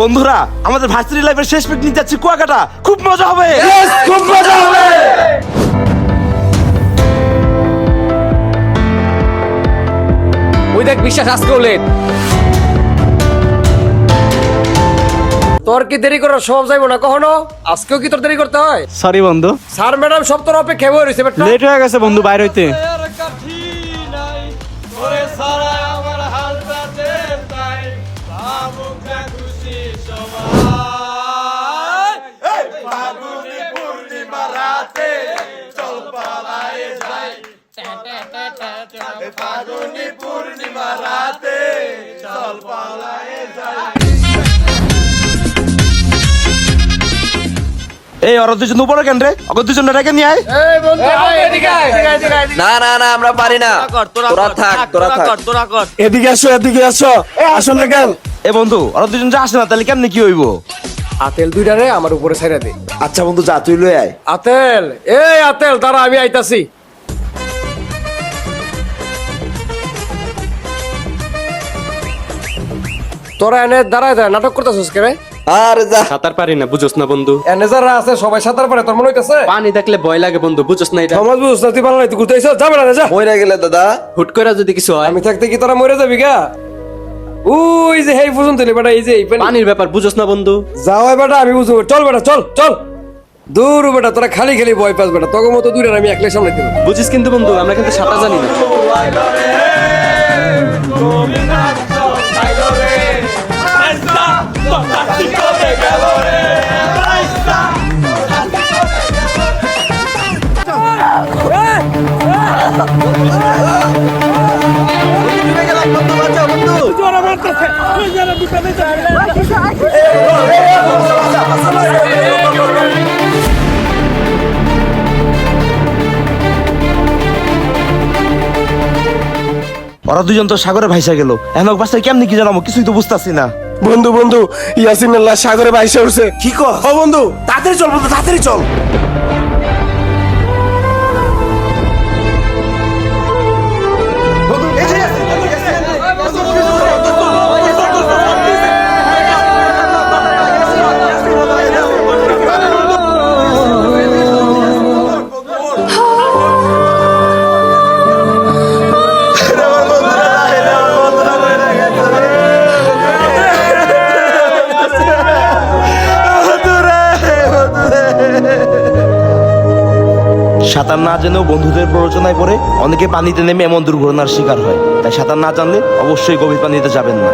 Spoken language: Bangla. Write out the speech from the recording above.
বন্ধুরা আমাদের ভার্সিটি লাইফের শেষ পিকনিক যাচ্ছি কুয়াকাটা, খুব মজা হবে। খুব মজা হবে। ওই দেখ বিশ্বাস আজকেও লেট। তোর কি দেরি করার স্বভাব যাইবো না কখনো? আজকেও কি তোর দেরি করতে হয়? সরি বন্ধু, স্যার ম্যাডাম সব তোর অপেক্ষা বই রয়েছে। লেট হয়ে গেছে বন্ধু বাইরে হইতে। এই ওরা দুজন উপরে কেন রে? ওকে দুজন ডেকে নিয়ে আয়। এই বন্ধু এদিকে আয়, এদিকে আয়। না না না আমরা পারি না, তোরা থাক তোরা থাক। এদিকে আসো, এদিকে আসো। আসো না কেন? এ বন্ধু ওরা দুজন যে আসে না তাহলে কেমনে কি হইব? আতেল দুইটা রে আমার উপরে ছাইরা দে। আচ্ছা বন্ধু যা, তুই লই আয়। আতেল, এই আতেল দাঁড়া, আমি আইতাছি। তোরা এনে দাঁড়ায় দাঁড়ায় নাটক করতেছিস কে রে? আর যা সাঁতার পারি না বুঝোস না বন্ধু। এনে যারা আছে সবাই সাঁতার পারে, তোর মনে হইতাছে? পানি দেখলে ভয় লাগে বন্ধু, বুঝোস না এটা। সমাজ বুঝছ না, তুই পারলা না, তুই ঘুরতে আইছ, যাবে না যা। মরে গেলে দাদা হুট করে যদি কিছু হয়, আমি থাকতে কি তোরা মরে যাবি গা? ওই যে হেই পর্যন্ত বেটা, এই যে এই পানি। পানির ব্যাপার বুঝোস না বন্ধু। যাও বেটা, আমি বুঝবো। চল বেটা, চল চল। দূর বেটা, তোরা খালি খালি ভয় পাস বেটা, তোকে মতো দূরে আমি একলাই সামনে দিব। বুঝিস কিন্তু বন্ধু আমরা কিন্তু সাঁতার জানি না। ওরা দুজন তো সাগরে ভাইসা গেল, এখন বাসায় কেমনি কি জানাবো কিছুই তো বুঝতাছি না। বন্ধু বন্ধু, ইয়াসিনের লাশ সাগরে ভাইসা উঠছে। কি কর? ও বন্ধু তাড়াতাড়ি চল, বন্ধু তাড়াতাড়ি চল। সাঁতার না জেনেও বন্ধুদের প্ররোচনায় পড়ে অনেকে পানিতে নেমে এমন দুর্ঘটনার শিকার হয়। তাই সাঁতার না জানলে অবশ্যই গভীর পানিতে যাবেন না।